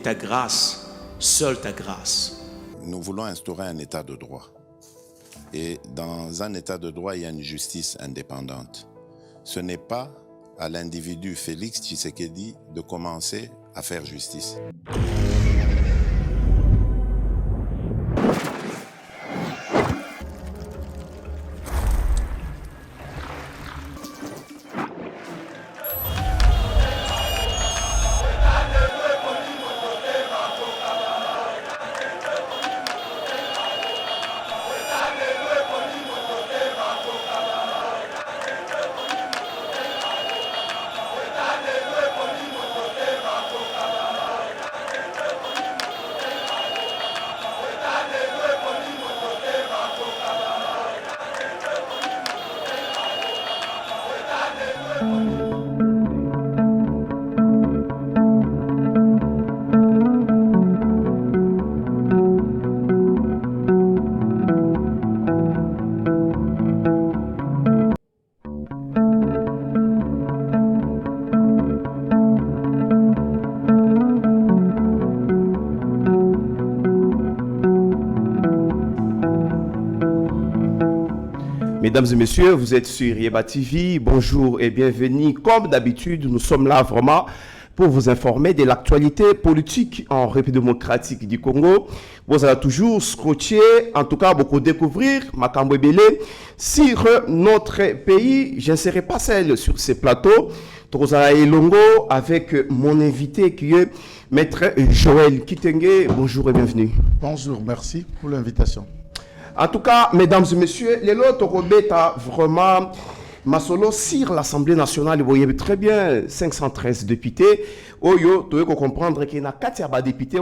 Ta grâce, seule ta grâce. Nous voulons instaurer un état de droit. Et dans un état de droit, il y a une justice indépendante. Ce n'est pas à l'individu Félix Tshisekedi de commencer à faire justice. Mesdames et messieurs, vous êtes sur Yeba TV. Bonjour et bienvenue. Comme d'habitude, nous sommes là vraiment pour vous informer de l'actualité politique en République démocratique du Congo. Vous allez toujours scotcher, en tout cas beaucoup découvrir Makambo Ebele sur notre pays. Je ne serai pas seul sur ces plateaux. Tozala Elongo avec mon invité qui est Maître Joël Kitenge. Bonjour et bienvenue. Bonjour, merci pour l'invitation. En tout cas, mesdames et messieurs, les lots a vraiment Masolo sur l'Assemblée nationale. Vous voyez très bien, 513 députés. Oyo, tu dois comprendre qu'il y a 4 députés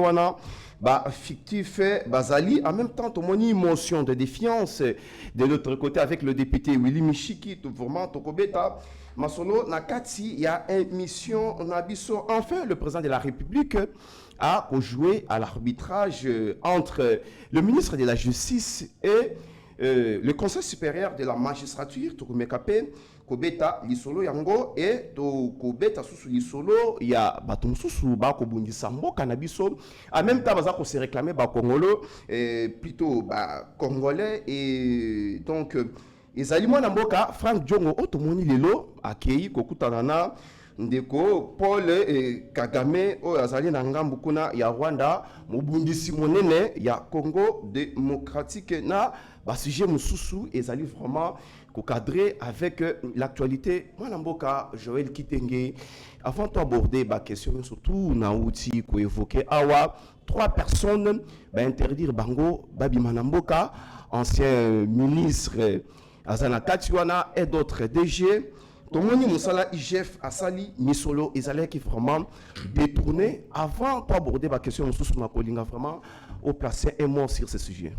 fictif Bazali. En même temps, tu as une motion de défiance de l'autre côté avec le député Willy Michiki. Vraiment, Tokobeta. Masolo, Nakati, il y a une mission. Enfin, le président de la République a joué à l'arbitrage entre le ministre de la Justice et le Conseil supérieur de la magistrature, Tokumekape, Kobeta Lisolo Yango, et Kobeta Susu Lisolo, il y a Batum Susu, Bakobundi Sambo, Canabiso, en même temps, Bazako s'est réclamé Bakongolo, plutôt Congolais, et donc, les aliments Namboka, Frank Djongo, Otomoni Lelo, Akei, Kokutanana, Ndeko, Paul Kagame, Azali Nangambu kuna ya Rwanda, Mobundisi Monene, ya Congo démocratique, na, sujet Moussoussou, et Zali vraiment cadré avec l'actualité. Moi, Namboka, Joël Kitenge, avant d'aborder la question, surtout, Naouti, qu'on évoquait, Awa, 3 personnes, interdire Bango, Babi Manamboka, ancien ministre Azana Katiwana et d'autres DG. Tomoni Moussala IGF Asali Misolo Ezalé qui vraiment détourné avant d'aborder la question de Makolinga vraiment au placer un mot sur ce sujet.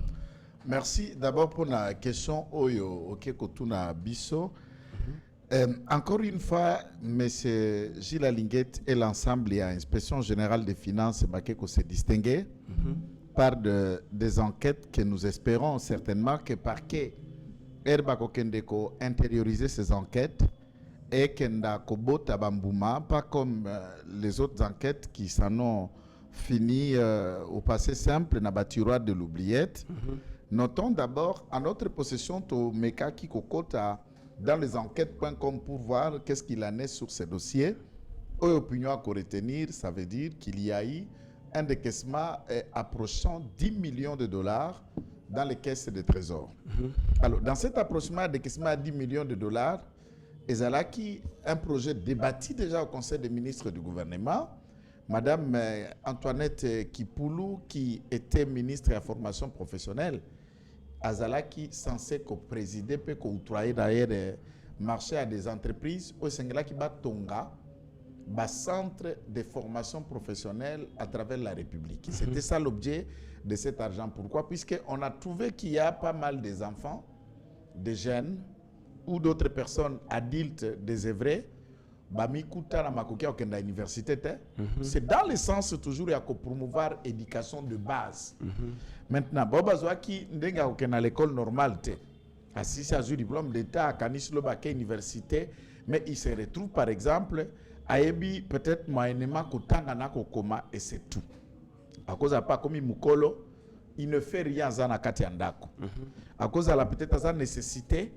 Merci d'abord pour la question Oyo Okekotuna Bisso. Encore une fois, M. Gilles Alinguet et l'ensemble de l'Inspection générale des finances Bakeko s'est distingué par des enquêtes que nous espérons certainement que Parquet Herbako Kendeko intérioriser ces enquêtes et Kenda Kobota Bambouma, pas comme les autres enquêtes qui s'en ont fini au passé simple, na batiroir de l'oubliette. Notons d'abord à notre possession to Meka Kikokota dans les enquêtes.com pour voir qu'est-ce qu'il en est sur ces dossiers. Opinion à retenir, ça veut dire qu'il y a eu un décaissement approchant 10 millions de dollars dans les caisses de trésor. Alors, dans cet approchement décaissement à 10 millions de dollars, Ezalaki, un projet débattu déjà au Conseil des ministres du gouvernement. Madame Antoinette Kipoulou, qui était ministre de la formation professionnelle, Azalaki censé présider et octroyer d'ailleurs marché à des entreprises au Sénégal qui bat Tonga, centre de formation professionnelle à travers la République. C'était ça l'objet de cet argent. Pourquoi? Puisqu'on a trouvé qu'il y a pas mal des enfants, des jeunes, ou d'autres personnes adultes désœuvrées, c'est dans le sens toujours de promouvoir l'éducation de base. Maintenant, Bobazouaki ndenga à l'école normale, assis à un diplôme d'État à Kanislo Baké Université, mais il se retrouve par exemple à Ebi peut-être moyennement qu'au Tangana Kokoma et c'est tout. À cause de pas comme Mukolo, il ne fait rien à Nakati Andako. À cause de la peut-être à nécessité.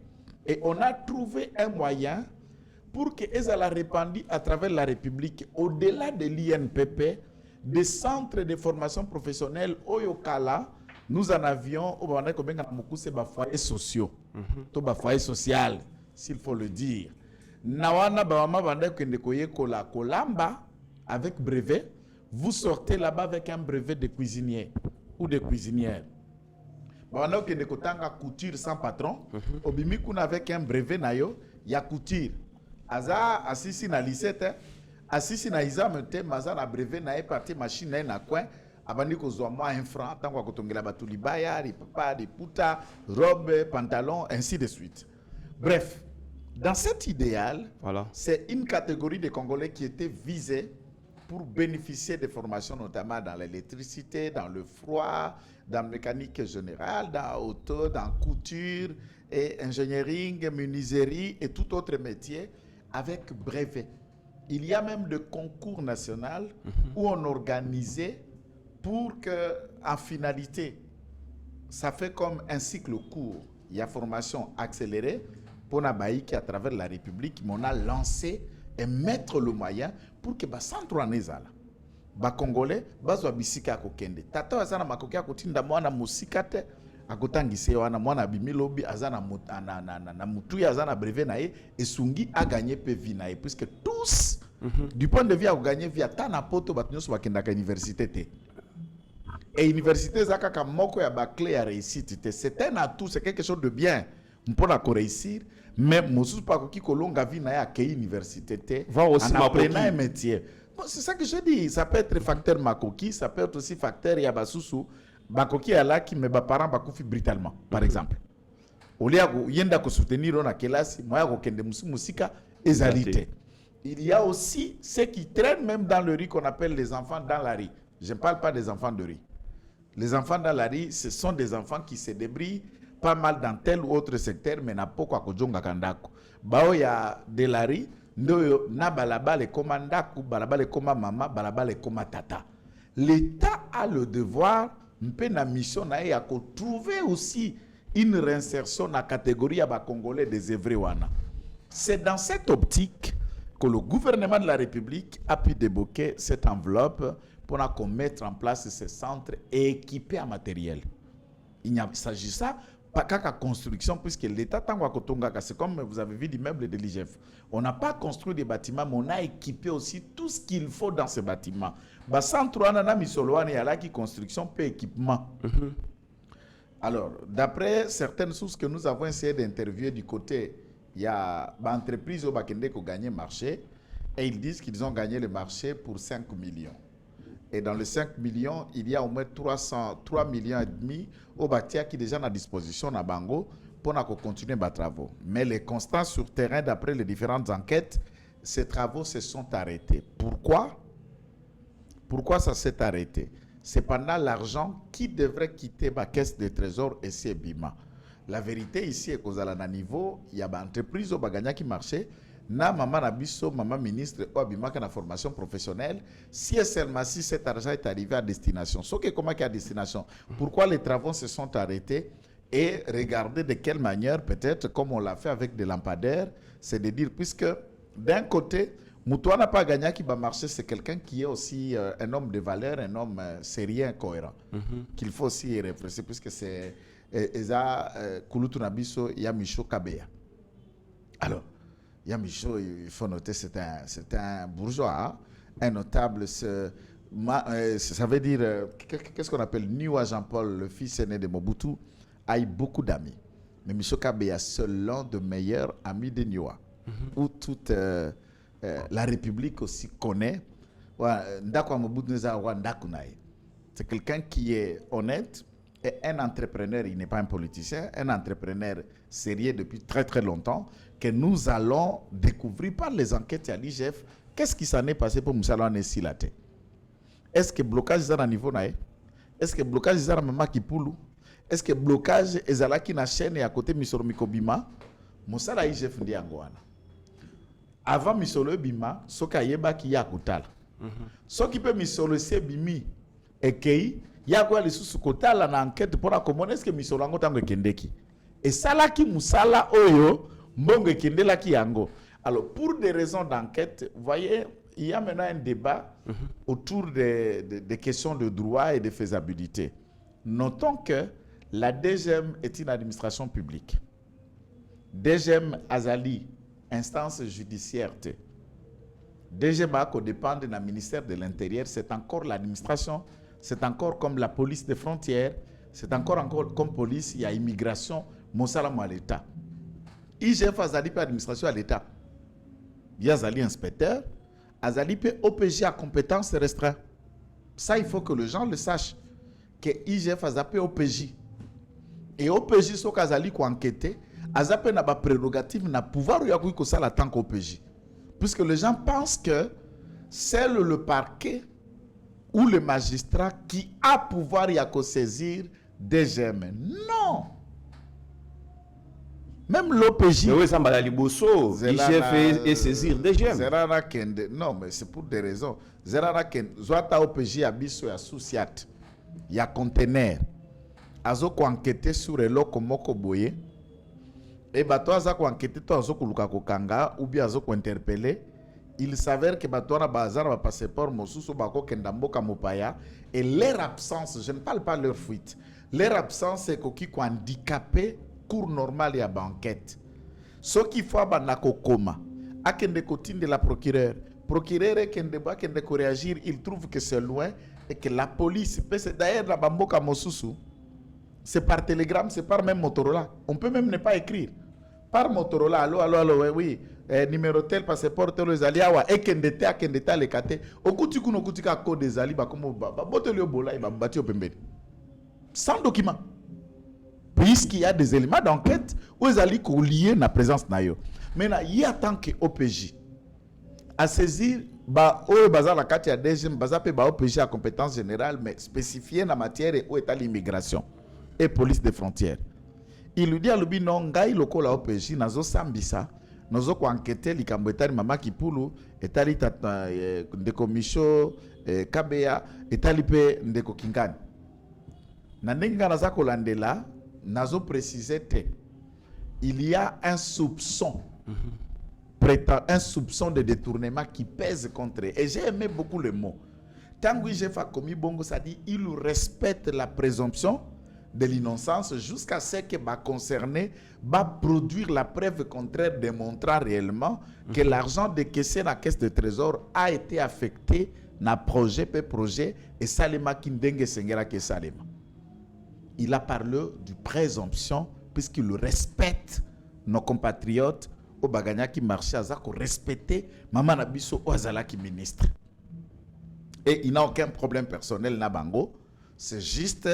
Et on a trouvé un moyen pour que Ezala répandu à travers la République, au-delà de l'INPP, des centres de formation professionnelle Oyokala, nous en avions au foyers sociaux, foyers social, s'il faut le dire. Nawana Bawama Bandekoye Kola Kolamba avec brevet, vous sortez là-bas avec un brevet de cuisinier ou de cuisinière. Bawanda Kendekotanga couture sans patron, Obimikuna avec un brevet nayo, ya couture. Aza asisi na lisette, asisi na examen te, maza na brevet na e parti machine na coin. Abandi kozwa moi un franc, tant qu'on kotongela batulibaya, les papas, des putas, robes, pantalons, ainsi de suite. Bref, dans cet idéal, Voilà. c'est une catégorie de Congolais qui était visée pour bénéficier des formations, notamment dans l'électricité, dans le froid, dans la mécanique générale, dans l'auto, dans la couture, et ingénierie, menuiserie et tout autre métier avec brevet. Il y a même des concours nationaux où on organisait pour que, en finalité, ça fait comme un cycle court. Il y a formation accélérée pour Nabaïki à travers la République, mais on a lancé et mettre le moyen pour que centre en ezala. Congolais, bazwa bisika kokende. Tata azana makoki akotinda mwana musikate akotangise wana mwana bimilobi azana na mutuya azana brevet nae esungi a gagné PV nae puisque tous du point de vue à gagner via tana poto batunyoso bakenda ka université te. Et université zaka ka moko ya ba clé ya réussite te. C'est un atout, c'est quelque chose de bien pour la réussir. Mais Moussous Pakoki Kolonga vi na ya ke université te en apprenant un métier. Bon, c'est ça que je dis. Ça peut être facteur Makoki, ça peut être aussi facteur Yabasusu. Makoki est là qui me parents bakoufi brutalement, par exemple. Au lieu de yenda ko soutenir on a kelasi, moi ko kende musika ezalité. Il y a aussi ceux qui traînent même dans le riz qu'on appelle les enfants dans la rue. Je ne parle pas des enfants de rue. Les enfants dans la rue, ce sont des enfants qui se débrouillent pas mal dans tel ou autre secteur, mais n'a pas quoi kojonga kandako. Bao ya de la rue, ndo na balaba le komandako, balaba le koma mama, balaba le koma tata. L'État a le devoir, mpe na mission na ya ko trouver aussi une réinsertion na catégorie ya ba Congolais des Evrewana. C'est dans cette optique que le gouvernement de la République a pu débloquer cette enveloppe pour qu'on mette en place ces centres équipés en matériel. Il s'agit ça pas qu'à construction, puisque l'État tango kotonga, c'est comme vous avez vu l'immeuble de l'IGF. On n'a pas construit des bâtiments, mais on a équipé aussi tout ce qu'il faut dans ces bâtiments. Centre anana misoloane yala qui construction peu équipement. Alors, d'après certaines sources que nous avons essayé d'interviewer du côté, il y a une entreprise au Bakende qui a gagné le marché et ils disent qu'ils ont gagné le marché pour 5 millions. Et dans les 5 millions, il y a au moins 3 millions et demi au Batia qui est déjà à disposition à Bango pour continuer les travaux. Mais les constats sur terrain, d'après les différentes enquêtes, ces travaux se sont arrêtés. Pourquoi? Pourquoi ça s'est arrêté? C'est pendant l'argent qui devrait quitter ma caisse de trésor et c'est Bima. La vérité ici est qu'aux à niveau, il y a une entreprise au Baganya qui marchait. Na maman Nabiso, maman ministre, ou Bima qui a une formation professionnelle. Si seulement si cet argent est arrivé à destination. Sauf que comment qu'il y a destination? Pourquoi les travaux se sont arrêtés? Et regarder de quelle manière, peut-être comme on l'a fait avec des lampadaires, c'est de dire, puisque d'un côté, Moutoua n'a pas gagné qui va marcher, c'est quelqu'un qui est aussi un homme de valeur, un homme sérieux, cohérent, qu'il faut aussi réfléchir, puisque c'est Eza Kulutu Nabiso Yamisho Kabeya. Alors, Yamisho, il faut noter, c'est un bourgeois, hein? Un notable. Ça veut dire, qu'est-ce qu'on appelle Niwa Jean-Paul, le fils aîné de Mobutu, a eu beaucoup d'amis. Mais Micho Kabeya, c'est l'un des meilleurs amis de Niwa, où toute la République aussi connaît. C'est quelqu'un qui est honnête et un entrepreneur, il n'est pas un politicien, un entrepreneur sérieux depuis très très longtemps, que nous allons découvrir par les enquêtes à l'IGF. Qu'est-ce qui s'en est passé pour Moussala Nessilate? Est-ce que blocage est à niveau? Est-ce que blocage est à Mama Kipoulou? Est-ce que blocage est à la qui na chaîne et à côté Misoro Mikobima? Moussala IGF ndi angwana. Avant Misolo Bima, soka yeba ki ya kutala. So qui peut Misolo se bimi et qu'il y a quoi les sous-côté à l'enquête pour comprendre est-ce que Misolango tango kendeki. Et ça là qui musala oyo mbongo kendela ki yango. Alors pour des raisons d'enquête, vous voyez, il y a maintenant un débat autour des questions de droit et de faisabilité. Notons que la DGM est une administration publique. DGM Azali, instance judiciaire. DGM a dépend du ministère de l'Intérieur, c'est encore l'administration, c'est encore comme la police des frontières, c'est encore comme police, il y a immigration, Monsalam à l'État. IGF Azali peut administration à l'État. Il y a Azali inspecteur, Azali peut OPJ à compétence restreinte. Ça, il faut que les gens le sachent. Que IGF Azali OPJ. Et OPJ, ce qu'Azali a enquêté, Azali n'a pas prérogative, n'a pouvoir que ça tant qu'OPJ. Puisque les gens pensent que c'est le parquet ou le magistrat qui a pouvoir y saisir DGM. Non! Même l'OPJ. Mais oui, ça m'a liboso. IGF et saisir DGM. Non, mais c'est pour des raisons. Zerana Kende, Zoata OPJ abisso ya Sousiat. Il y a conteneur. Azo ko enquêter sur le loko moko boye. Et bato aza ko enquêter to azo ko luka ko kanga ou bien azo ko interpeller. Il s'avère que bato na bazar ba passeport mosusu bako kendamboka mopaya et leur absence, je ne parle pas leur fuite. Leur absence c'est ko handicapé cours normal et à banquette. Ce qu'il faut à koma, à kende kotine de la procureure kende ko réagir, il trouve que c'est loin et que la police peut d'ailleurs la bamboka mosusu. C'est par télégramme, c'est par même Motorola. On peut même ne pas écrire. Par Motorola, allô, oui, numéro tel, passeport tel, les aliawa, et kende ta le kate. Okutiku no kutika code des ali, ba comme botelio bola, ba bati au pembe. Sans document. Puisqu'il y a des éléments d'enquête où ils allaient liés la présence nayo. Maintenant, il y a tant que OPJ à saisir ba o bazar la carte ya DGM bazar pe ba OPJ à compétence générale mais spécifié na matière où est l'immigration et police des frontières. Il lui dit à l'ubi non ngai loko la OPJ nazo sambisa nazo ko enquêter likambo etali mama kipulu etali tata ndeko misho kabea etali pe ndeko kingani. Na ndenge na za ko landela nazo préciser te. Il y a un soupçon. Un soupçon de détournement qui pèse contre eux. Et j'ai aimé beaucoup le mot. Tango j'ai fait commis bongo, ça dit il respecte la présomption de l'innocence jusqu'à ce que va concerner, va produire la preuve contraire démontrant réellement que l'argent décaissé dans la caisse de trésor a été affecté dans projet et Salema Kindenge Sengera ke Salema. Il a parlé du présomption puisqu'il respecte nos compatriotes au baganya qui marchait à Zako respecter maman Nabiso Oazala qui ministre. Et il n'a aucun problème personnel na bango, c'est juste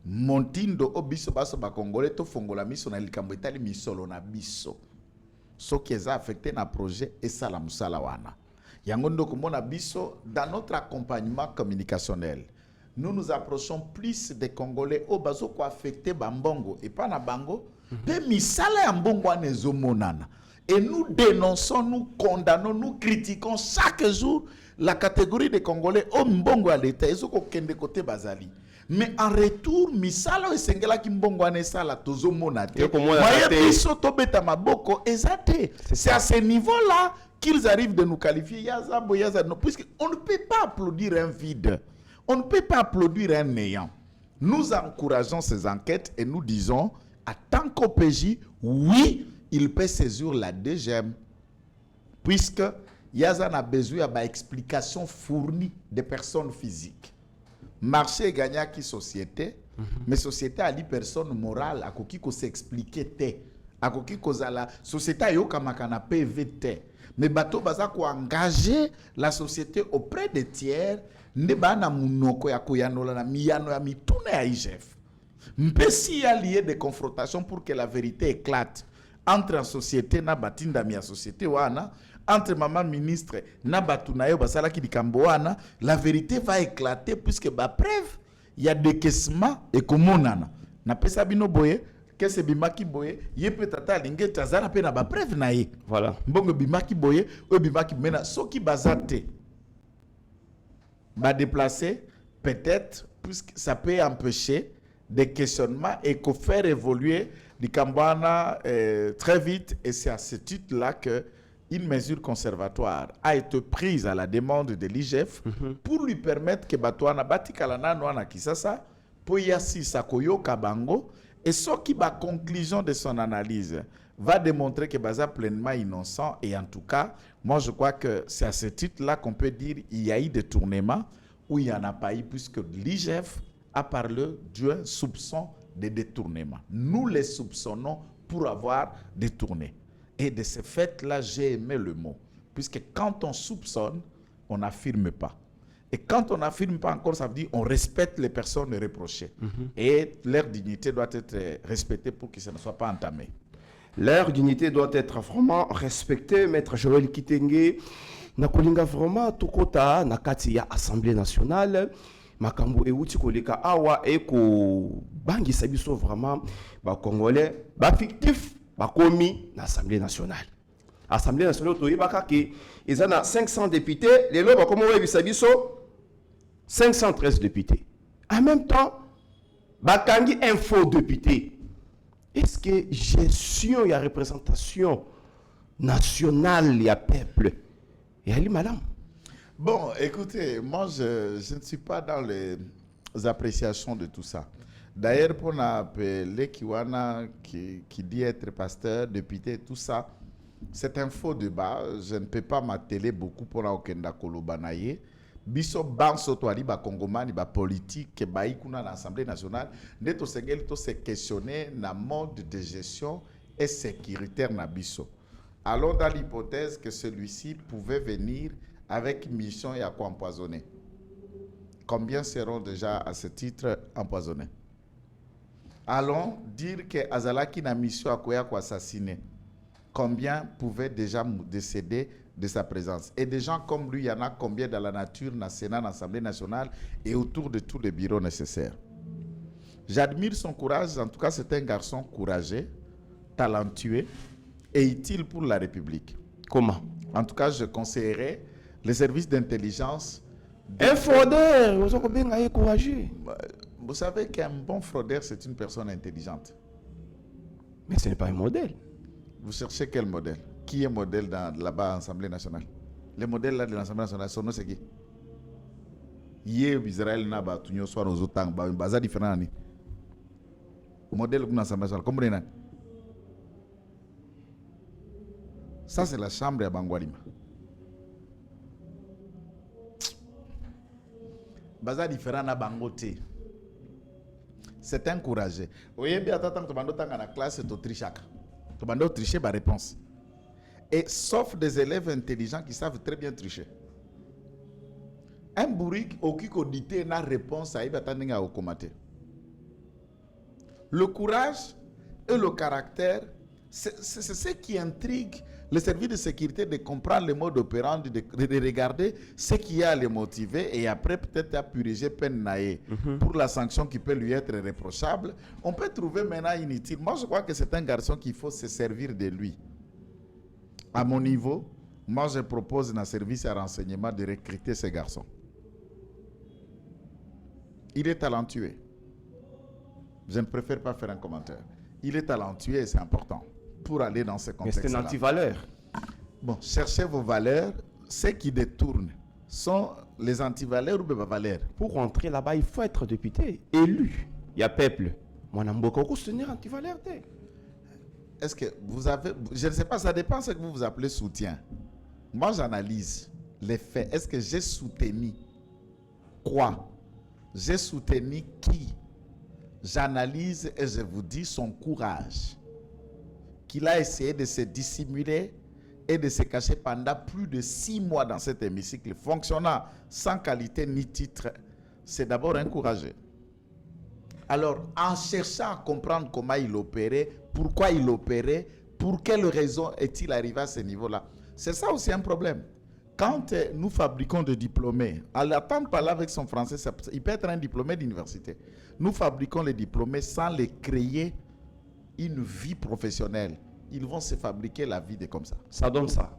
montindo obiso baso ba congolais to fongola miso na likambo etali misolo na biso. Ce qui est affecté na projet et ça la musala wana. Yango ndoko mona biso dans notre accompagnement communicationnel. Nous nous approchons plus des Congolais au bazo ko affecté bambongo et pas na bango. Pe misala ya mbongo anezo monana. Et nous dénonçons, nous condamnons, nous critiquons chaque jour la catégorie des Congolais au mbongo à l'État. Ils ont kende côté bazali. Mais en retour, misala esengela ki mbongo anesala tozo monate. C'est à ce niveau-là qu'ils arrivent de nous qualifier. Puisqu'on ne peut pas applaudir un vide. On ne peut pas applaudir un néant. Nous encourageons ces enquêtes et nous disons, à tant qu'OPJ, oui, il peut saisir la DGM. Puisque Yazan a besoin d'une explication fournie des personnes physiques. Marché gagnant qui société, mais société a dit personne morale, à qui qu'on s'expliquait, à qui qu'on a la société a eu comme un PVT. Mais bateau baza ko engager la société auprès des tiers, ne ba na munoko ya koyanola na miyano ya mituna ya IGF. Mpesi ya lié des confrontations pour que la vérité éclate entre la société na batinda mi ya société wana, entre maman ministre na batuna yo basala ki dikambo wana, la vérité va éclater puisque ba preuve il y a décaissement et komonana. Na pesa bino boye que c'est bimaki boye ye peut tata linge tazana pe na ba preuve na ye. Voilà. Mbongo bimaki boye ou bimaki mena soki bazate ba déplacer peut-être puisque ça peut empêcher des questionnements et qu'on faire évoluer le Kambana très vite. Et c'est à ce titre-là qu'une mesure conservatoire a été prise à la demande de l'IGF pour lui permettre que Batouana Batikalana Noana Kisasa, Poyasi Sakoyo Kabango, et ce qui va conclusion de son analyse va démontrer que Baza pleinement innocent. Et en tout cas, moi je crois que c'est à ce titre-là qu'on peut dire qu'il y a eu des tournements où il n'y en a pas eu, puisque l'IGF a parlé d'un soupçon de détournement. Nous les soupçonnons pour avoir détourné. Et de ce fait-là, j'ai aimé le mot. Puisque quand on soupçonne, on n'affirme pas. Et quand on n'affirme pas encore, ça veut dire qu'on respecte les personnes reprochées. Et leur dignité doit être respectée pour que ça ne soit pas entamé. Leur dignité doit être vraiment respectée. Maître Joël Kitenge, nakolinga vraiment tukota nakati ya Assemblée nationale. Makambo euti koleka awa eko bangi sabiso vraiment ba congolais ba fictif ba komi na Assemblée nationale. Assemblée nationale to yebaka ke ezana 500 députés, les loba comme we bisabiso 513 députés. En même temps, bakangi un faux député. Est-ce que gestion et représentation nationale y a peuple et ali madame? Bon, écoutez, moi je ne suis pas dans les appréciations de tout ça. D'ailleurs, pour appeler Kiwana qui dit être pasteur, député, tout ça, c'est un faux débat. Je ne peux pas m'atteler beaucoup pour la Okenda Kolobanaye. Biso banso toali ba Congomani ba politique ba ikuna na l'Assemblée nationale neto sengeli to se questionner na mode de gestion et sécuritaire na biso. Allons dans l'hypothèse que celui-ci pouvait venir avec mission et à quoi empoisonner. Combien seront déjà à ce titre empoisonnés? Allons dire que Azalaki na mission à quoi assassiner. Combien pouvaient déjà décéder de sa présence? Et des gens comme lui, il y en a combien dans la nature, dans le Sénat, dans l'Assemblée nationale et autour de tous les bureaux nécessaires? J'admire son courage. En tout cas, c'est un garçon courageux, talentueux et utile pour la République. Comment? En tout cas, je conseillerais les services d'intelligence. Un fraudeur, courageux. Vous savez qu'un bon fraudeur, c'est une personne intelligente. Mais ce n'est pas un modèle. Vous cherchez quel modèle? Qui est modèle là-bas à l'Assemblée nationale? Les modèles là de l'Assemblée nationale, son nom c'est qui? Hier, Israël n'a pas tout soit nos autres bazar différent. Modèle de l'Assemblée nationale, comprenez? Ça, c'est la chambre à Bangwalima. Bazar différent à Bangote. C'est encouragé. Vous voyez bien, attends, tu vas dans la classe, tu triches. Tu vas tricher par réponse. Et sauf des élèves intelligents qui savent très bien tricher. Un bourrique, aucune audité n'a réponse à Ibatandinga au comité. Le courage et le caractère, c'est ce qui intrigue le service de sécurité de comprendre le mode opérant, de regarder ce qui a à les motiver et après peut-être à puriger peine naïe pour la sanction qui peut lui être réprochable. On peut trouver maintenant inutile. Moi, je crois que c'est un garçon qu'il faut se servir de lui. À mon niveau, moi, je propose dans le service à renseignement de recruter ces garçons. Il est talentueux. Je ne préfère pas faire un commentaire. Il est talentueux et c'est important pour aller dans ce contexte-là. Mais c'est une anti-valeur. Bon, cherchez vos valeurs. Ceux qui détournent sont les anti-valeurs ou les valeurs. Pour rentrer là-bas, il faut être député, élu. Il y a peuple. Moi, je n'ai pas soutenir anti-valeur. Est-ce que vous avez... Je ne sais pas, ça dépend de ce que vous appelez soutien. Moi, j'analyse les faits. Est-ce que j'ai soutenu quoi? J'ai soutenu qui? J'analyse et je vous dis son courage. Qu'il a essayé de se dissimuler et de se cacher pendant plus de 6 mois dans cet hémicycle, fonctionnant sans qualité ni titre, c'est d'abord encouragé. Alors, en cherchant à comprendre comment il opérait, pourquoi il opérait, pour quelle raison est-il arrivé à ce niveau-là, c'est ça aussi un problème. Quand nous fabriquons des diplômés, à l'attendre de parler avec son français, il peut être un diplômé d'université. Nous fabriquons les diplômés sans les créer une vie professionnelle. Ils vont se fabriquer la vie de comme ça. Ça donne ça.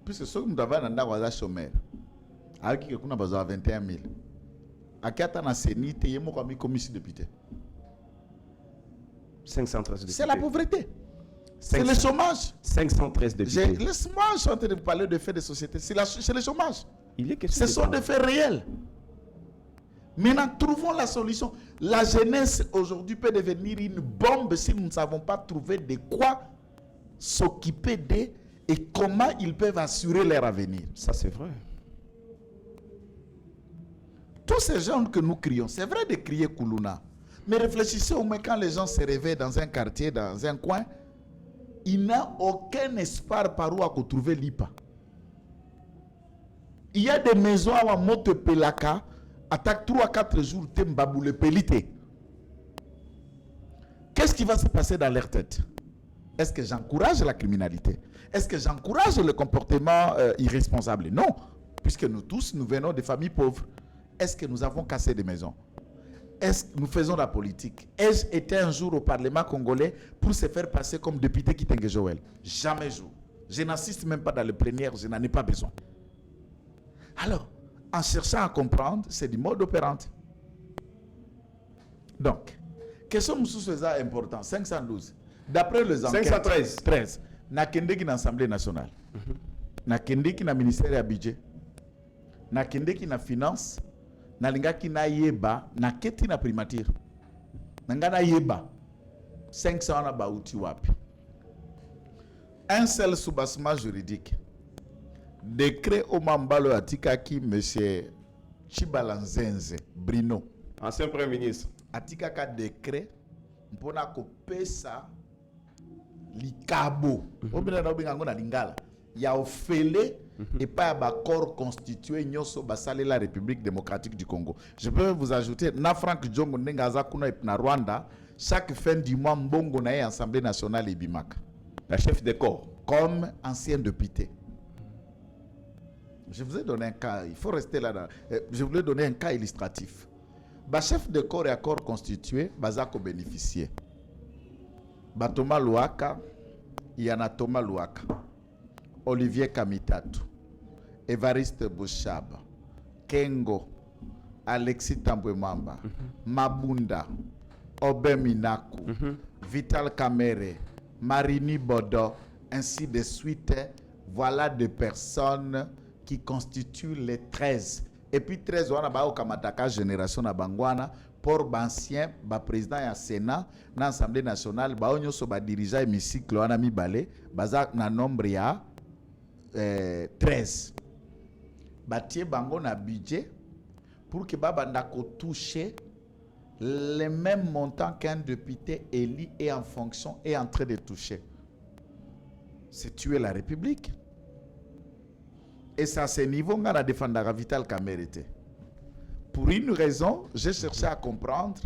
Puisque ceux qui nous avons un chômeur, avec qui nous avons 21 000. Akata na sénité, yemo comme commission député. 513 députés. C'est la pauvreté. C'est le chômage. 513 députés. Laisse-moi, je suis en train de parler de faits de société. C'est le chômage. Il est question Ce sont des faits réels. Maintenant, trouvons la solution. La jeunesse aujourd'hui peut devenir une bombe si nous ne savons pas trouver de quoi s'occuper d'eux et comment ils peuvent assurer leur avenir. Ça, c'est vrai. Tous ces gens que nous crions, c'est vrai de crier Koulouna, mais réfléchissez au moins quand les gens se réveillent dans un quartier, dans un coin, il n'a aucun espoir par où à trouver l'IPA. Il y a des maisons à Mote Pelaka, attaque 3 à 4 jours, Tembabou le Pelité. Qu'est-ce qui va se passer dans leur tête? Est-ce que j'encourage la criminalité? Est-ce que j'encourage le comportement irresponsable? Non, puisque nous tous, nous venons de familles pauvres. Est-ce que nous avons cassé des maisons? Est-ce que nous faisons la politique? Ai-je été un jour au Parlement congolais pour se faire passer comme député Kitenge Joël? Jamais jour. Je n'assiste même pas dans les plénières, je n'en ai pas besoin. Alors, en cherchant à comprendre, c'est du mode opérant. Donc, question sous important, 512. D'après les enquêtes, 513. 13. Na kende ki na Assemblée nationale. Na kende ki na ministère ya budget. Na kende ki na finance. Na linga ki na yeba. Na keti na primature. Nanga na yeba. 500 na bauti wapi. Un seul soubassement juridique. Décret au Mambalo Atikaki, monsieur Chibalanzenze, Brino. Ancien Premier ministre. Atikaka décret. Mpona kopesa likabo. Obina na obinga ngona lingala. Ya ofele et pas à corps constitué nyoso basale la République démocratique du Congo. Je peux vous ajouter na Frank Djongo Nengaza kuna na Rwanda, chaque fin du mois mbongo na Assemblée nationale et Bimaka. La chef de corps. Comme ancien député. Je vous ai donné un cas, il faut rester là. Je voulais donner un cas illustratif. Ba chef de corps et accord constitué, bazako bénéficier. Ba Thomas Louaka, Yana Thomas Louaka, Olivier Kamitatu, Evariste Bouchaba, Kengo, Alexis Tambouemamba, Mabunda, Obe Minaku, Vital Kamere, Marini Bodo, ainsi de suite. Voilà des personnes qui constituent les 13. Et puis 13, on a ba Kamataka génération na Bangwana pour ancien ba président ya Sénat na Assemblée nationale ba onyo so ba dirigeant hémicycle wana mibale baza na nombre ya 13. Batie bango na budget pour que baba ndako toucher les mêmes montants qu'un député élu et en fonction est en train de toucher. C'est tuer la République. Et c'est à ce niveau qu'on a défendu Vital Kamere. Pour une raison, j'ai cherché à comprendre.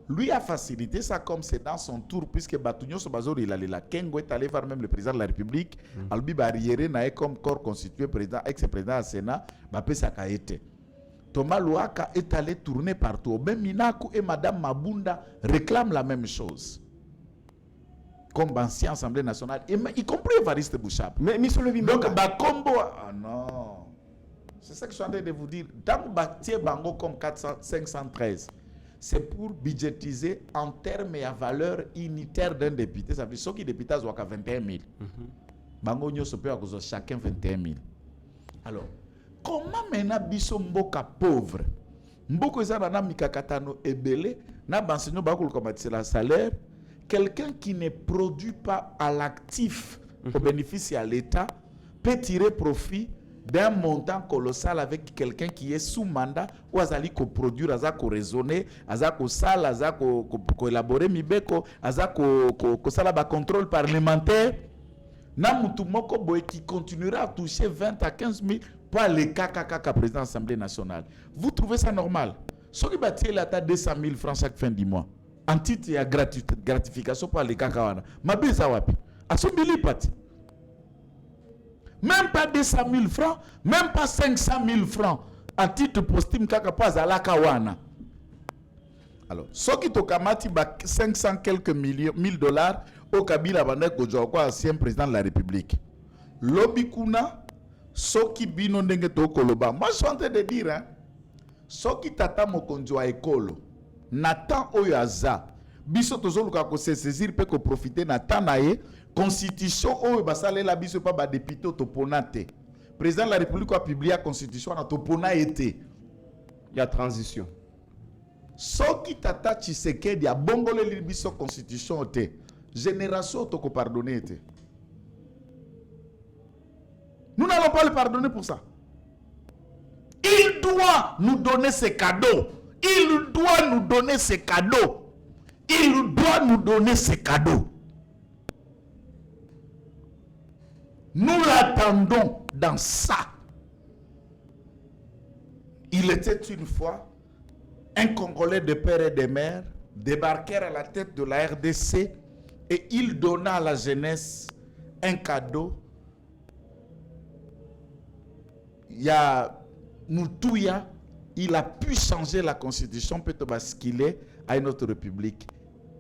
Lui a facilité ça comme c'est dans son tour, puisque Batunyo Sobazor il allait là. Kengo est allé voir même le président de la République. Albi Barriere n'a comme corps constitué président, ex-président du Sénat, Bapé Sakaete. Thomas Louaka est allé tourner partout. Même Minaku et Madame Mabunda réclament la même chose. Comme ancien Assemblée nationale, y compris Evariste Bouchab. Mais M. Levin, donc, Bakombo, ah non. C'est ça que je suis en train de vous dire. Dans Batier Bango comme 513, c'est pour budgétiser en termes et à valeur unitaire d'un député. Ça veut dire que les députés ont 21 000. Bango nyo se peut à cause chacun 21 000. Alors, comment maintenant biso mboka pauvre? Mboko ezana na mikakatano ebele, na bansenyo bakul komatisa la salaire. Quelqu'un qui ne produit pas à l'actif au bénéfice à l'État peut tirer profit d'un montant colossal avec quelqu'un qui est sous mandat ou azali ko produire, azako raisonner, azako sala, azako élaborer mibeko, azako sala ba contrôle parlementaire. Na mutu moko boy qui continuera à toucher 20 à 15 000 pour les KKK président de l'Assemblée nationale. Vous trouvez ça normal? Ce qui bâtit l'État 200 000 francs chaque fin du mois. En titre, il y a gratification pour les kakawana. Ma bisa wapi. Asumbili pati. Même pas 200 000 francs, même pas 500 000 francs. En titre postime kaka pas à la kawana. Alors, ce qui tokamati ba 500 quelques mille dollars au Kabila Bandek Ojoko, ancien président de la République. Lobby kuna, ce qui bino ndenge to koloba. Moi, je suis en train de dire, hein. soki tata mokonzi wa ekolo na temps oyo aza biso tozoluka ko se saisir pe ko profiter na temps na ye constitution oyo basalela biso pa ba député topona te président de la république a publié la constitution na topona été il y a transition soki tata Tshisekedi a bongoleli biso constitution te génération toko pardonner te. Nous n'allons pas le pardonner pour ça. Il doit nous donner ses cadeaux. Il doit nous donner ses cadeaux. Il doit nous donner ses cadeaux. Nous l'attendons dans ça. Il était une fois un Congolais de père et de mère débarquèrent à la tête de la RDC et il donna à la jeunesse un cadeau. Il y a Moutouya, il a pu changer la constitution peut-être parce qu'il est à une autre république.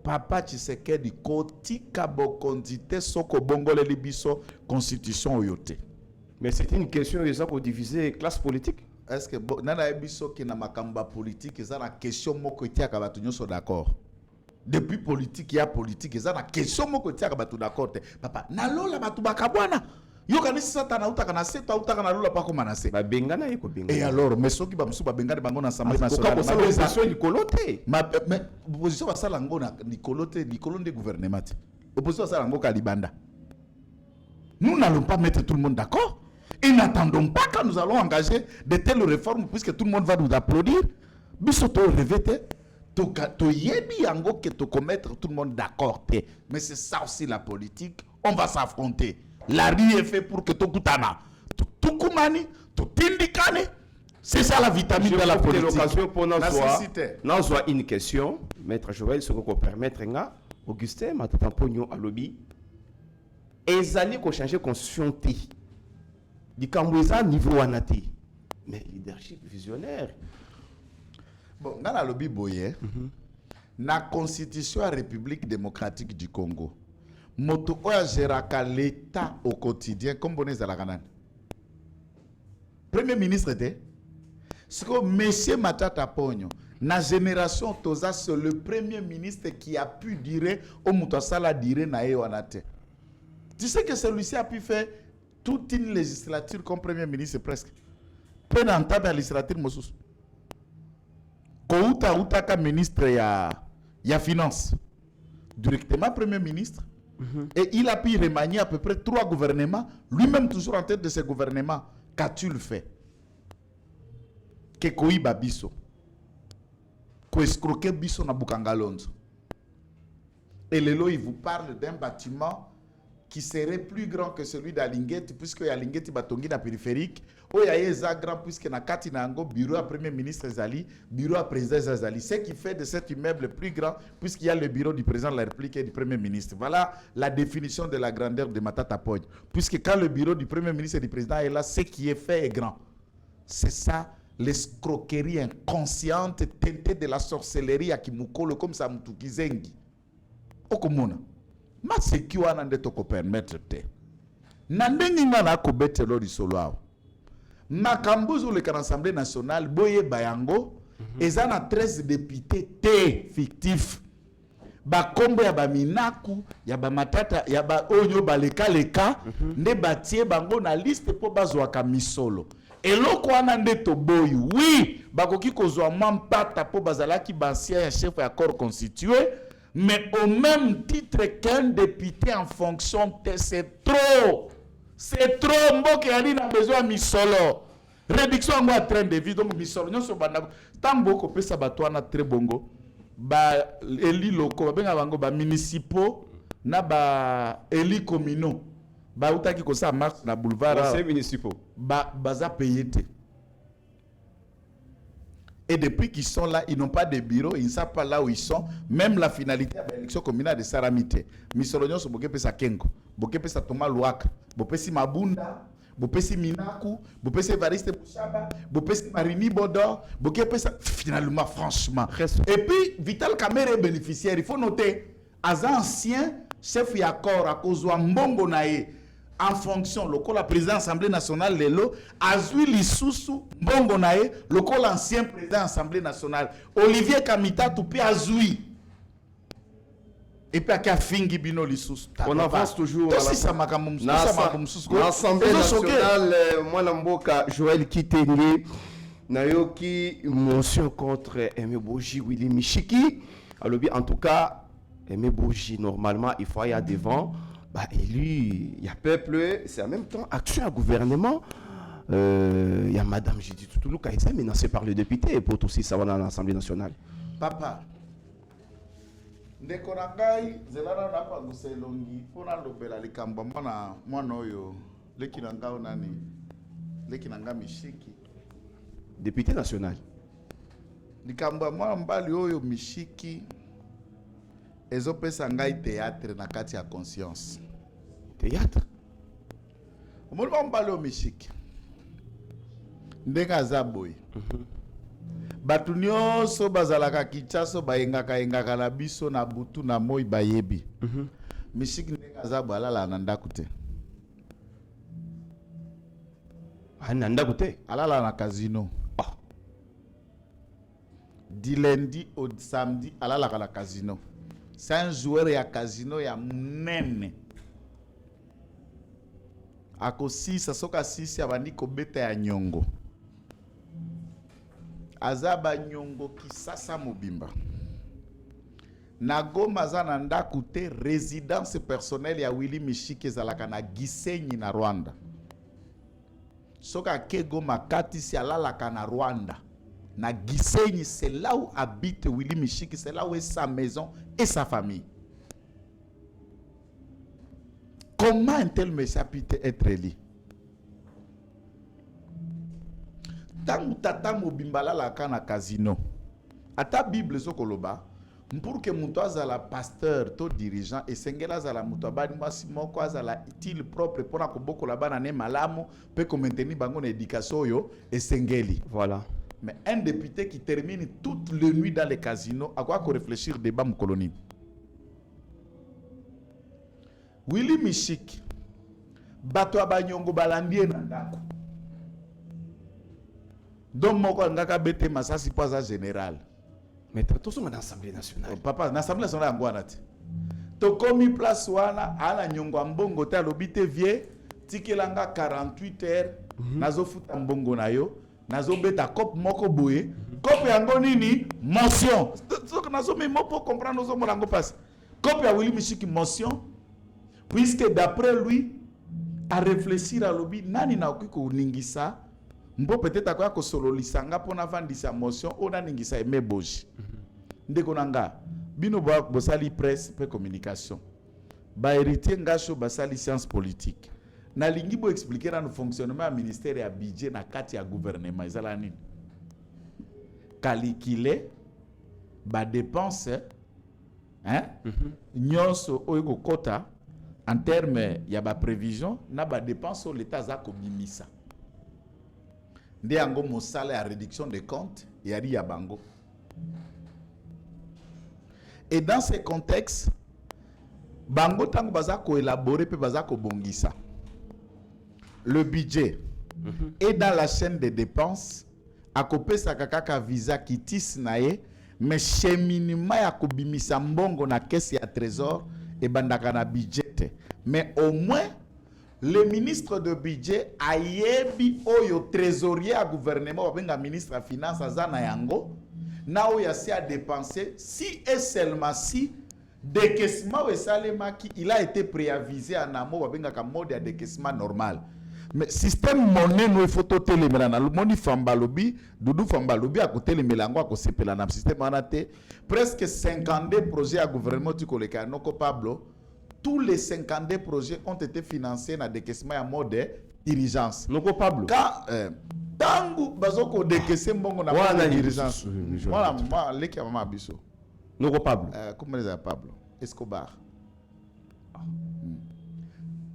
Papa Tshisekedi koti kabokondite soko bongole libiso constitution oyote. Mais c'est une question déjà pour diviser classe politique. Est-ce que nana biso ki na makamba politique eza na question moko etiaka batu nyonso d'accord. Depuis politique il y a politique eza na question moko etiaka batu d'accord te. Papa nalola batu bakabwana. Yo kanisi satana utaka na seto utaka na lula pa ko manase. Ba bengana yeko bengana. Et alors mais soki ba musu ba bengana bango na assemblée nationale. Ma opposition likolote. Mais opposition basala ngo na likolote likolo de gouvernement. Opposition basala ngo kalibanda. Nous n'allons pas mettre tout le monde d'accord. Et n'attendons pas quand nous allons engager de telles réformes puisque tout le monde va nous applaudir. Biso to revete to yebi yango que to commettre tout le monde d'accord. Mais c'est ça aussi la politique. On va s'affronter. La rue est faite pour que tout kutana, tout kumani, tout tindikani. C'est ça la vitamine de la politique. L'occasion pour nous soit une question, maître Joël, ce qu'on peut permettre nga Augustin Matatamponyo à lobby. Ezali ko changer constitution té. Di Kambouza niveau anati. Mais leadership visionnaire. Bon, dans la lobby boye, na constitution de la République démocratique du Congo. Moto oya géraka l'État au quotidien comme bonnes à la Canane. Premier ministre était ce que monsieur Matata Pogno na génération toza c'est le premier ministre qui a pu dire au Moutosala dire na wanate. Tu sais que celui-ci a pu faire toute une législature comme premier ministre presque. Peu d'entendre la législature Mosous. Kouta utaka ministre ya finance. Directement premier ministre. Et il a pu remanier à peu près 3 gouvernements, lui-même toujours en tête de ces gouvernements. Qu'as-tu le fait? Kekoi Babiso. Ko escroquer Biso na Bukangalonzo. Et Lelo, il vous parle d'un bâtiment qui serait plus grand que celui d'Alinguet, puisque Alinguet batongi na périphérique. Oya eza grand puisque na kati na ngo bureau à premier ministre Zali, bureau à président Zali. Ce qui fait de cet immeuble plus grand puisqu'il y a le bureau du président de la République et du premier ministre. Voilà la définition de la grandeur de Matata Pogno. Puisque quand le bureau du premier ministre et du président est là, ce qui est fait est grand. C'est ça l'escroquerie inconsciente teintée de la sorcellerie à Kimukolo comme ça Mtukizengi. Okomona. Ma seki wana nde toko permettre te. Na ndengi ngana ko betelo risolo awo. Makambuzo le l'Assemblée nationale boye bayango ezana 13 députés T fictifs. Ba kombo ya ba minaku ya ba matata ya ba onyo baleka leka nde batie bango na liste po bazwaka misolo. Eloko wana nde to boy oui bakoki kozwa mampata po bazalaki bancien ya chef ya corps constitué. Mais au même titre qu'un député en fonction, c'est trop. C'est trop. Mboke ali na besoin misolo. Réduction en train de vie donc misolo. Nyo so banda. Tambo ko pesa batwana très bongo. Ba eli loko benga bango ba municipaux na ba eli communaux. Ba utaki ko sa marche na boulevard. C'est municipaux. Ba baza payé. Et depuis qu'ils sont là, ils n'ont pas de bureau, ils ne savent pas là où ils sont. Même la finalité de l'élection communale de Saramite. Misolonyo so boke pesa Kengo, boke pesa Thomas Louaka, bopesi Mabunda, bopesi Minaku, bopesi Evariste Bouchaba, bopesi Marini Bodor, boke pesa finalement franchement. Et puis Vital Kamerhe est bénéficiaire. Il faut noter, as ancien chef Yakor à cause de Mbongo nae. en fonction lokola président Assemblée nationale lelo azwi lisusu mbongo nae lokola ancien président Assemblée nationale Olivier Kamitatu pe azwi et puis à fingi bino lisusu. On avance toujours à l'Assemblée nationale. Moi Namboka Joël Kitenge nayoki motion contre Aimé Boji Willy Michiki. Alors en tout cas Aimé Boji normalement il faut y aller devant. Bah élu, il y a peuple, c'est en même temps action à gouvernement. Il y a Madame Jidi Toutoulou qui a été menacée par le député et pour tout aussi ça va dans l'Assemblée nationale. Papa. Ndeko na ngai zelana na pa nguselongi pona lobela likamba mwana oyo leki na ngao nani leki na ngami Mishiki député national likamba mwana mbali oyo Mishiki ezopesa ngai théâtre na kati ya conscience théâtre omolwa mbali oyo Mishiki ndenga zaboy batu nyonso bazalaka Kinshasa bayengaka na biso na butu na moi bayebi Mishiki ndenga zabo alala na ndako te na ndako te alala na casino du lundi au samedi alala na casino c'est un joueur ya casino ya munene akosisa soka sisi abandi kobeta ya nyongo azaba nyongo kisasa mobimba na Goma aza na ndako te résidence personnelle ya Willy Michiki ezalaka na Gisenyi na Rwanda soka ke Goma katisi alalaka na Rwanda na Gisenyi, c'est là où habite Willy Michiki, c'est là où est sa maison et sa famille. Comment un tel monsieur peut être élu? Tant tata mobimbala la kana casino. À ta Bible sokoloba, pour que muto azala pasteur to dirigeant et sengela azala muto abani mwasi moko azala utile propre pona ko boko la bana ne malamu pe ko maintenir bango na éducation yo et sengeli. Voilà. Mais un député qui termine toute la nuit dans les casinos, à quoi réfléchir débat mon colonie? Willy Michiki, bato abanyongo balandie na ndako. Donc moko ngaka bete masasi poza général. Mais tout ça dans l'Assemblée nationale. Papa, dans l'Assemblée nationale ngwana te. To komi place wana ala nyongo mbongo te lobite vie tikelanga 48 heures nazo futa mbongo na yo. Nazo beta cop moko boye cop yango nini motion soki nazo me mopo comprendre nozo molango passe cop ya Willy Michiki motion puisque d'après lui à réfléchir à lobi nani na okiko ningisa mbo peut-être akoya ko solo lisanga pona vandisa motion ona ningisa Aimé Boji ndeko nanga bino bo sali presse pe communication ba héritier ngacho ba sali science politique na lingi bo expliquer dans le fonctionnement du ministère ya budget na kati ya gouvernement ezala nini calculer ba dépenses nyonso oyo kota en termes ya ba prévision na ba dépenses l'état za ko bimisa nde yango mosala ya réduction des comptes yari ya bango et dans ce contexte bango tango baza ko élaborer pe baza ko bongisa le budget est dans la chaîne des dépenses à couper sa kaka visa kitis nae mais cheminement ya kobimisa mbongo na caisse ya trésor et bandaka na budget mais au moins le ministre de budget ayebi oyo trésorier à gouvernement benga ministre à finance azana yango na oya si a dépenser si et seulement si décaissement esalema qui il a été préavisé en amont benga ka mode ya décaissement normal. Mais système monnaie no faut to telemela na moni fambalobi dudu fambalobi a côté le melango a ko sepela na système anate presque 52 projets à gouvernement du koleka noko Pablo tous les 52 projets ont été financés na décaissement en mode d'urgence noko Pablo quand tangu bazoko décaisser mbongo na mode d'urgence voilà moi leki mama biso noko Pablo comment les Pablo Escobar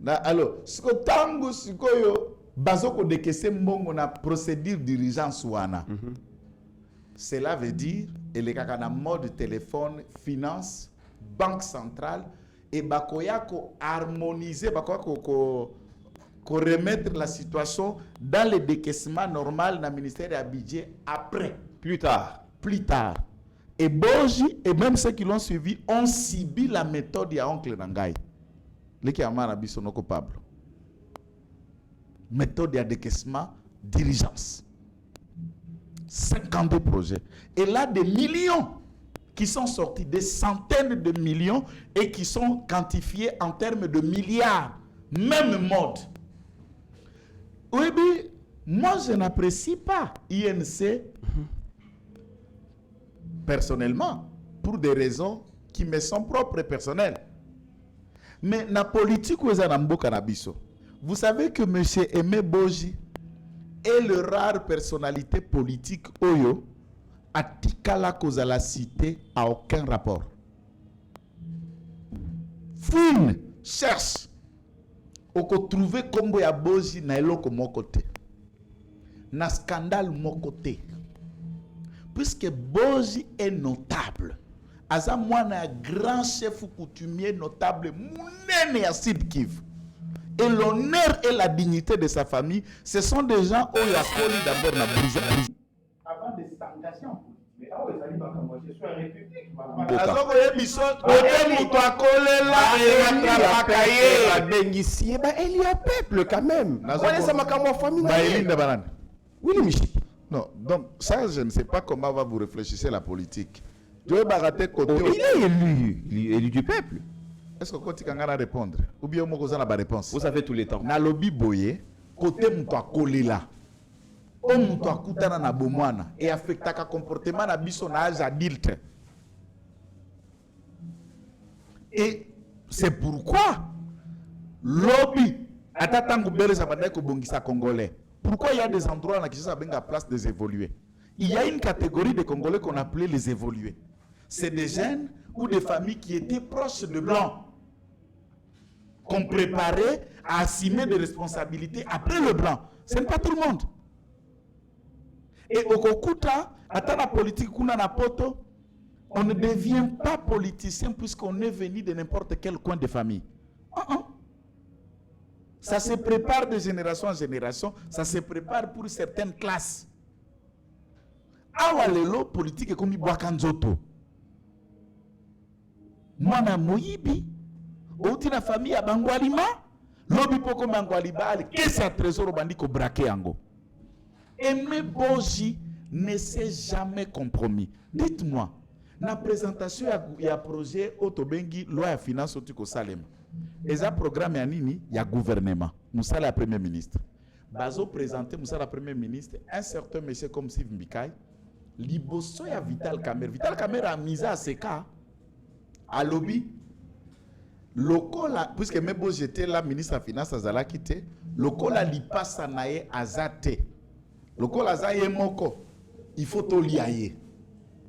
na alors siko tango sikoyo bazoko dekese mbongo na procédure d'urgence wana cela veut dire ele kaka na mode téléphone finance banque centrale et bakoya ko harmoniser bakoya ko qu'on remette la situation dans le décaissement normal dans le ministère à budget après. Plus tard. Plus tard. Et Boji et même ceux qui l'ont suivi ont subi la méthode de oncle Nangai. Les qui sont coupables. Méthode de décaissement, diligence. 52 projets. Et là, des millions qui sont sortis, des centaines de millions et qui sont quantifiés en termes de milliards. Même mode. Oui, mais moi, je n'apprécie pas INC personnellement, pour des raisons qui me sont propres et personnelles. Mais la politique, vous savez que M. Aimé Boji est le rare personnalité politique Oyo à Tikala Kozala cité à aucun rapport. Fouine, cherche. On peut trouver comme ya Boji na eloko mon côté. Na scandale mon côté. Puisque Boji est notable. Aza mwana grand chef coutumier notable mounene ya Sud Kivu. Et l'honneur et la dignité de sa famille, ce sont des gens où il a connu d'abord la bourgeoisie. Avant de s'engager en politique. Mais ah oui, ça dit pas moi, je suis en république. Il y a peuple quand même. Oui, Michel. Non, donc ça, je ne sais pas comment va vous réfléchir la politique. Il est élu du peuple. Est-ce que tu peux répondre? Ou bien vous avez la réponse? Vous avez tout le temps. Na lobby boye, côté moutoua collé là. O moutoua koutana na bomwana et affecta ka comportement na biso na âge adulte. Et c'est pourquoi lobby atatangu bele sa bandai ko bongisa congolais. Pourquoi il y a des endroits là qui sont à place des évolués? Il y a une catégorie de Congolais qu'on appelait les évolués. C'est des jeunes ou des familles qui étaient proches de blancs, qu'on préparait à assumer des responsabilités après le blanc. Ce n'est pas tout le monde. Et au Kokuta, à la politique, on ne devient pas politicien puisqu'on est venu de n'importe quel coin de famille. Ça se prépare de génération en génération, ça se prépare pour certaines classes. Awalelo politique comme Iboakanzoto. Mwana moyibi, outi na famille ya Bangwalima, lobi poko Bangwaliba, qu'est-ce trésor bandi ko braqué ango. Aimé Boji ne s'est jamais compromis. Dites-moi, na présentation ya projet Otobengi loi ya finance otiko Salem. Eza programme ya nini ya gouvernement. Moussala ya premier ministre. Bazo présenter Moussala premier ministre un certain monsieur comme Steve Mbikai. Liboso ya Vital Kamerhe. Vital Kamerhe a mis à ce cas à lobby. Lokola, puisque même j'étais là, ministre des Finances à Zala quitté, lokola li passe nae azate. Lokola zaye moko, il faut to liaye.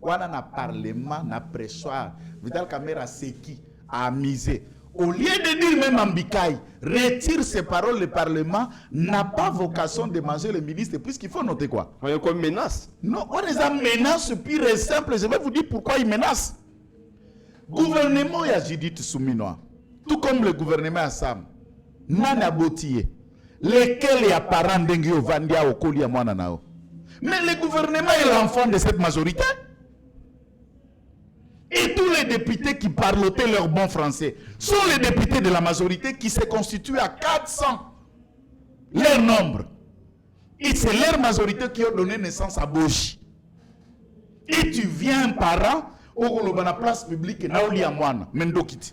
Wana na parlement, na pressoir, Vital Kamerhe a seki, a misé. Au lieu de dire même Mbikai, retire ses paroles, le Parlement n'a pas vocation de manger le ministre, puisqu'il faut noter quoi? On est comme menace. Non, on est en menace pure et simple. Je vais vous dire pourquoi il menace. Gouvernement ya Judith Souminoa, tout comme le gouvernement à Sam, Nana Botiye, lesquels y a parents d'Engio Vandia au Kolia Mwananao. Mais le gouvernement est l'enfant de cette majorité. Et tous les députés qui parlotaient leur bon français sont les députés de la majorité qui se constituent à 400. Leur nombre. Et c'est leur majorité qui a donné naissance à Boji. Et tu viens un parent, au la place publique, naoli amwana, mendokiti.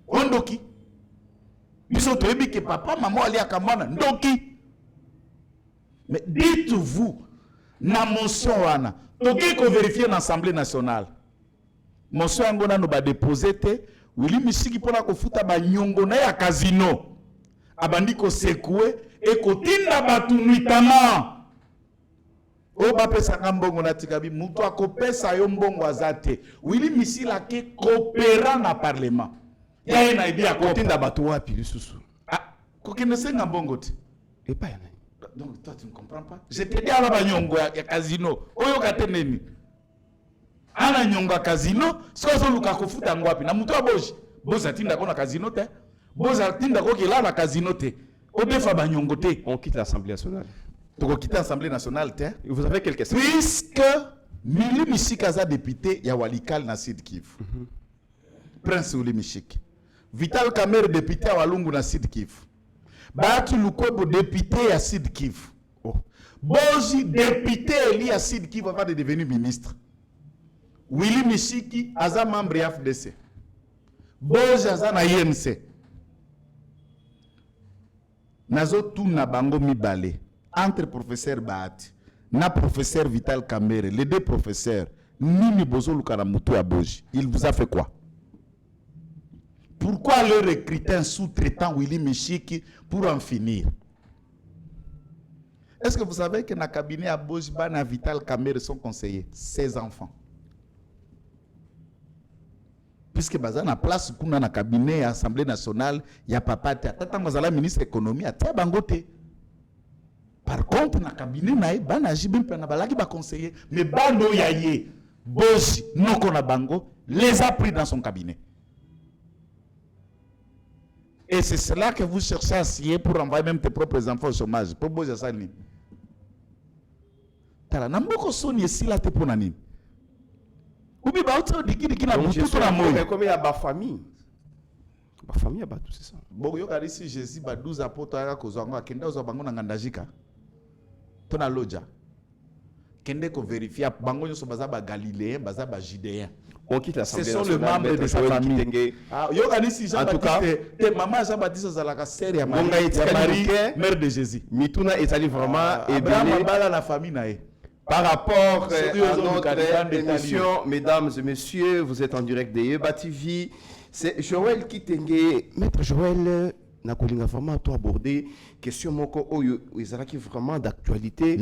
Ondoki. Ils sont très bien que papa, maman, ali akamwana, ndoki. Mais dites-vous, na motion wana, toki ko vérifier dans l'Assemblée nationale. Motion angona no ba déposer te, Willy Misiki pona ko futa ba nyongo na ya casino. Abandi ko sekoué et ko tinda batu nuitama. O ba pesa ngambongo na tikabi mutu akopesa yo mbongo azate. Willy Misila ke coopérant na parlement. Ya ina idea ko tinda batu wapi lisusu. Ah, ko kinese ngambongo te. Et pas yana. Donc toi tu ne comprends pas. Je te dis ala ba nyongo ya casino. Oyo kateneni. Ana nyonga casino, sozo luka kofuta ngwapi na mutu aboji. Boza tinda ko na casino te. Boza tinda ko kila na casino te. Odefa Banyongote. On quitte l'Assemblée nationale. Tu quittes l'Assemblée nationale, Vous avez quelques questions? puisque Mili Mishik a député, ya Walikal na Sud Kivu. Prince Uli Mishik. Vital Kamer député à Walungu na Sud Kivu. Batu Lukwebo député à Sud Kivu. Boji député Eli à Sud Kivu avant de devenir ministre. Willy Mishiki aza membre ya FDC. Boji aza na INC. Nazo tout na bango mibale entre professeur Bahati na professeur Vital Kamere, les deux professeurs, Nini Bozo Lukana Moutou à Boji, il vous a fait quoi? Pourquoi le recruter un sous-traitant Willy Mishiki pour en finir? Est-ce que vous savez que dans le cabinet à Boji, Bana Vital Kamere sont conseillers, 16 enfants? Puisque baza na place kuna na cabinet à l'Assemblée nationale, il y a papa tata mazala ministre économie à tia bangote. Par contre na cabinet na bana jibim pe na balaki ba conseiller, mais bando yaye Boji noko na bango les a pris dans son cabinet. Et c'est cela que vous cherchez à scier pour envoyer même tes propres enfants au chômage. Pour Boji ça ni. Tala namboko soni esila te pona nini. Donc, je suis comme il y a ma famille. Ma famille a battu, c'est ça. Bon, il y a ici Jésus, 12 apôtres, Kenda ozo bango na ngandajika. Tona loja. Kende ko vérifier bango nyoso baza ba galiléen, baza ba judéen. On quitte l'Assemblée nationale. Ce sont les membres de sa famille. Ah, yo kanisi Jean-Baptiste, te maman Jean-Baptiste zalaka sœur ya Marie, mère de Jésus. Mituna ezali vraiment Abraham bala la famille na ye. Par rapport à notre émission, mesdames et messieurs, vous êtes en direct de Yeba TV. C'est Joël Kitenge. Maître Joël, na kolinga vraiment toi aborder question moko oyo ezalaki vraiment d'actualité.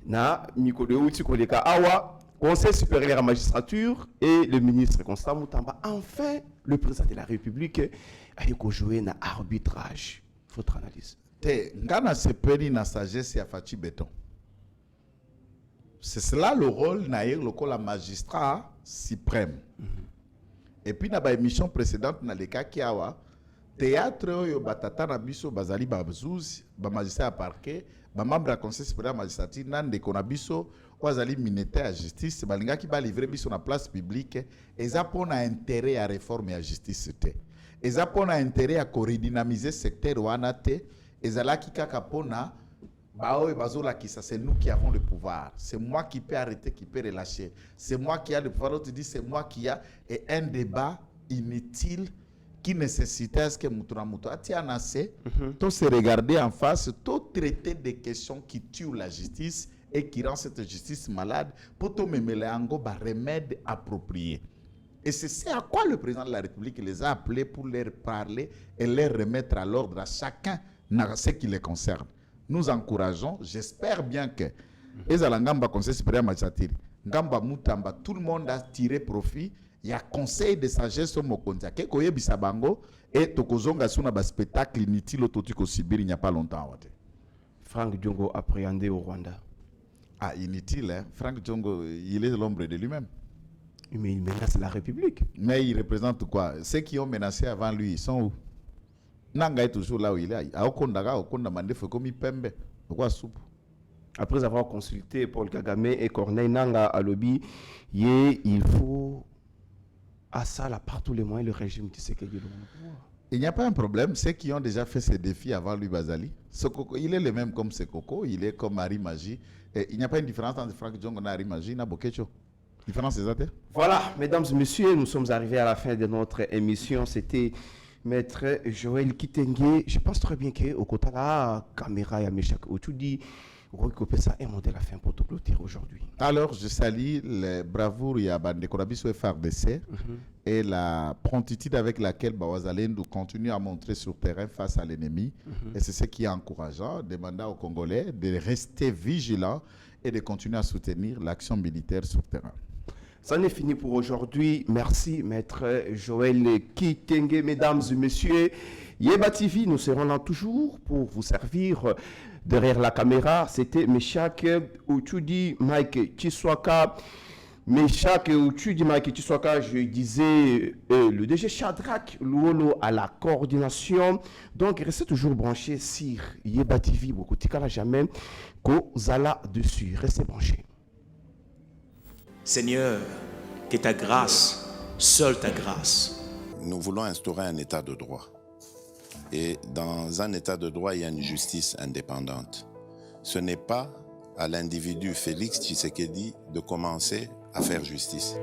Na mikode outi koleka awa Conseil supérieur à la magistrature et le ministre Constant Moutamba. Enfin, le président de la République a joué un arbitrage. Votre analyse. Te ngana sepeli na sagesse ya Fachi Beton. C'est cela le rôle naïr le magistrat suprême. Et puis dans l'émission précédente dans le cas kiawa théâtre yo batata na biso bazali babzouzi ba magistrat à parquet ba membre du conseil supérieur de la magistrature nande ko na biso bazali militaire à justice balinga ki ba livrer biso na place publique eza pona intérêt à réforme ya justice te eza pona intérêt à redynamiser secteur wana te ezala ki kaka pona c'est nous qui avons le pouvoir. C'est moi qui peux arrêter, qui peux relâcher. C'est moi qui a le pouvoir. Tu dis c'est moi qui a et un débat inutile qui nécessitait à ce que Moutouna Moutoua tienne assez, tout se regarder en face, tout traiter des questions qui tuent la justice et qui rendent cette justice malade pour tout me mêler en go remède approprié. Et c'est à quoi le président de la République les a appelés pour leur parler et leur remettre à l'ordre à chacun dans ce qui les concerne. Nous encourageons, j'espère bien que Ezalangamba Conseil supérieur magistrature, Ngamba Moutamba, tout le monde a tiré profit. Il y a conseil de sagesse au Mokonza, Kekoye Bisabango et Tokozonga Suna ba spectacle inutile au Totiko Sibiri il n'y a pas longtemps. Franck Diongo appréhendé au Rwanda. Ah, inutile, hein? Franck Diongo, il est l'ombre de lui-même. Mais il menace la République. Mais il représente quoi? Ceux qui ont menacé avant lui, ils sont où? Nanga est toujours là où il est. Après avoir consulté Paul Kagame et Corneille Nanga à lobby, il faut à ça là par tous les moyens le régime de Tshisekedi. Il n'y a pas un problème. Ceux qui ont déjà fait ces défis avant lui, Bazali, il est le même comme Sekoko, il est comme Harry Magie. Il n'y a pas une différence entre Franck Diongo et Harry Magie, na Bokecho. Différence exacte. Voilà, mesdames et messieurs, nous sommes arrivés à la fin de notre émission. C'était Maître Joël Kitenge. Je pense très bien qu'au côté de la caméra, il y a Meshak Ochoudi. Ça est mon de la fin pour tout clôturer aujourd'hui. Alors, je salue les bravoures Yabande Korabiso FRDC et la promptitude avec laquelle Bawazalendo continue à montrer sur terrain face à l'ennemi. Et c'est ce qui est encourageant. Demanda aux Congolais de rester vigilants et de continuer à soutenir l'action militaire sur terrain. Ça n'est fini pour aujourd'hui. Merci, Maître Joël Kitenge. Mesdames et messieurs, Yeba TV, nous serons là toujours pour vous servir. Derrière la caméra, c'était Meshak Ochoudi, Mike Chiswaka, Mais chaque étude je disais le DG Shadrach Luolo à la coordination. Donc restez toujours branchés sur Yeba TV, beaucoup de jamais qu'au Zala dessus. Restez branchés. Seigneur, que ta grâce, seule ta grâce. Nous voulons instaurer un état de droit. Et dans un état de droit, il y a une justice indépendante. Ce n'est pas à l'individu Félix Tshisekedi de commencer à faire justice.